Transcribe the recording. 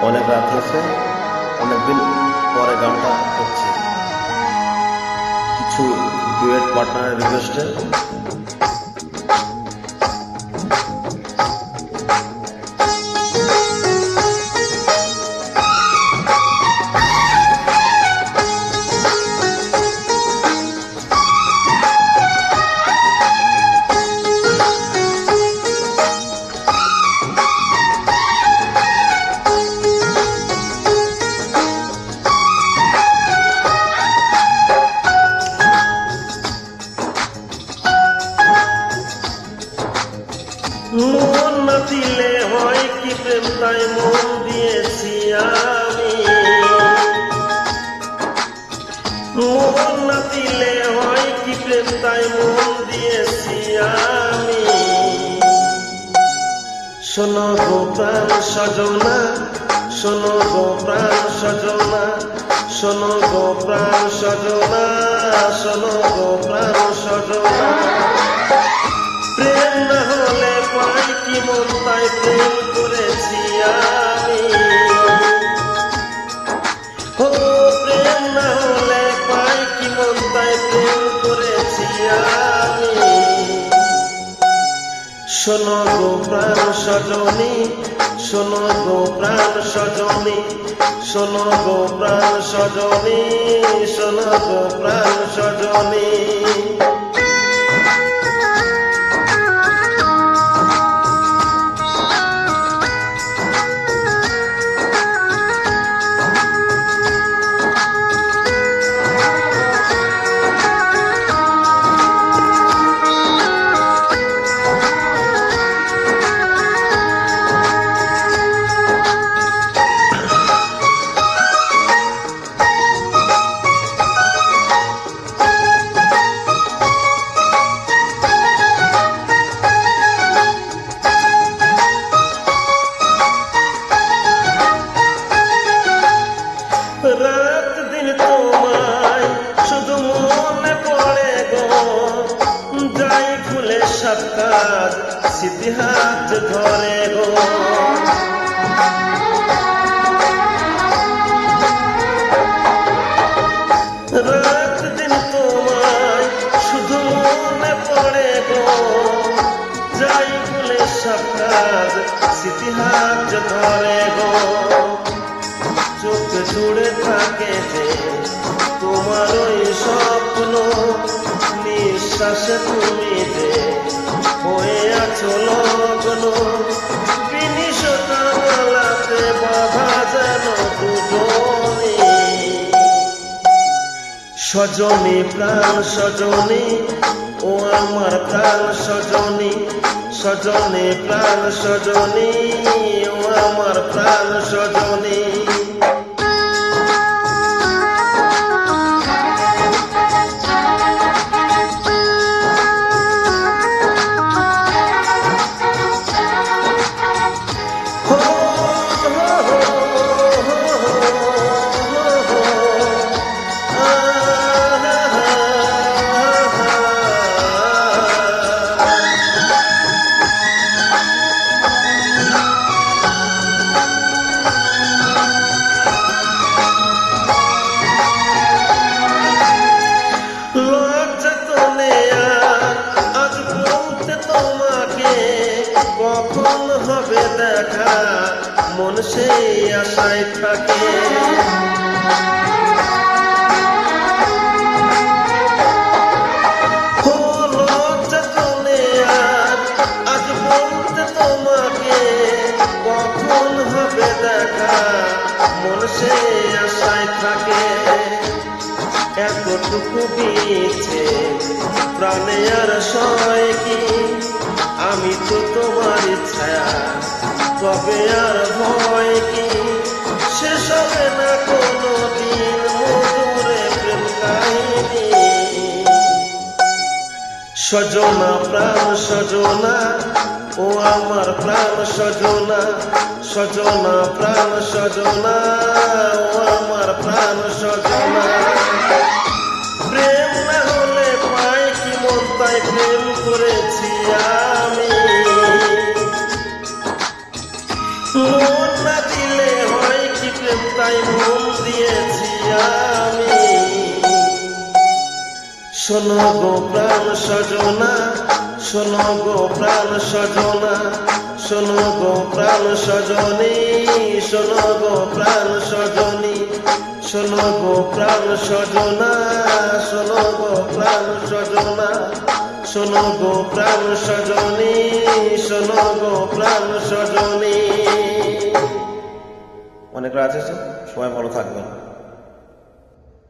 অনেক রাত হয়েছে, অনেকদিন পরে গানটা করছি। কিছু ডুয়েট পার্টনারের রিকোয়েস্টে মন না দিলে হয় কি প্রেম, তাই মন দিয়েছি আমি। মন না দিলে হয় কি প্রেম, তাই মন দিয়েছি আমি। শোনো গো প্রাণ সজনা, শোনো গো প্রাণ সজনা, শোনো গো প্রাণ সজনা, শোনো গো প্রাণ সজনা। প্রেম না হলে পাই কি মন, তাই প্রেম করেছি আমি। ও প্রেম না হলে পাই কি মন, তাই প্রেম করেছি আমি। শোনো গো প্রাণ সজনী, শোনো গো প্রাণ সজনী, শোনো গো প্রাণ সজনী, শোনো গো প্রাণ সজনী। রাত দিন তোমায় শুধু মনে পড়ে গো, যাই ফুলে সাক্ষাৎ স্মৃতি হাত ধরে গো। রাত দিন তোমায় শুধু মনে পড়ে গো, যাই ফুলে সাক্ষাৎ স্মৃতি হাত ধরে গো। চোখ জুড়ে থাকে যে তোমার ওই স্বপ্ন, নিঃশ্বাসে তুমি যে হয়ে আছো লগ্ন। বিনিশতালাতে বাধা যেন দুজনে, সজনী প্রাণ সজনী, ও আমার প্রাণ সজনী, সজনী প্রাণ সজনী, ও আমার প্রাণ সজনী। কখন হবে দেখা, মন সেই আশায় থাকে। আজ বলতে তোমাকে কখন হবে দেখা, মন সেই আশায় থাকে। এতটুকু বিছে প্রাণে আর সয় কি, আমি তো তোমার ছায়া, তবে আর ভয় কি। শেষ হবে না কোনো দিন মধুরে প্রেম কাহিনী। সজনা প্রাণ সজনা, ও আমার প্রাণ সজনা, সজনা প্রাণ সজনা, ও আমার প্রাণ সজনা। প্রেম না হলে পাই কি মন, তাই প্রেম করেছি আমি। মন না দিলে হয় শোনো গো প্রাণ সজনা, শোনো গো প্রাণ সজনা, শোনো গো প্রাণ সজনী, শোনো গো প্রাণ সজনী, শোনো গো প্রাণ সজনা, শোনো গো প্রাণ সজনা, শোনো গো প্রাণ সজনী, শোনো গো প্রাণ সজনী। অনেক রাত আছে, সবাই ভালো থাকবেন।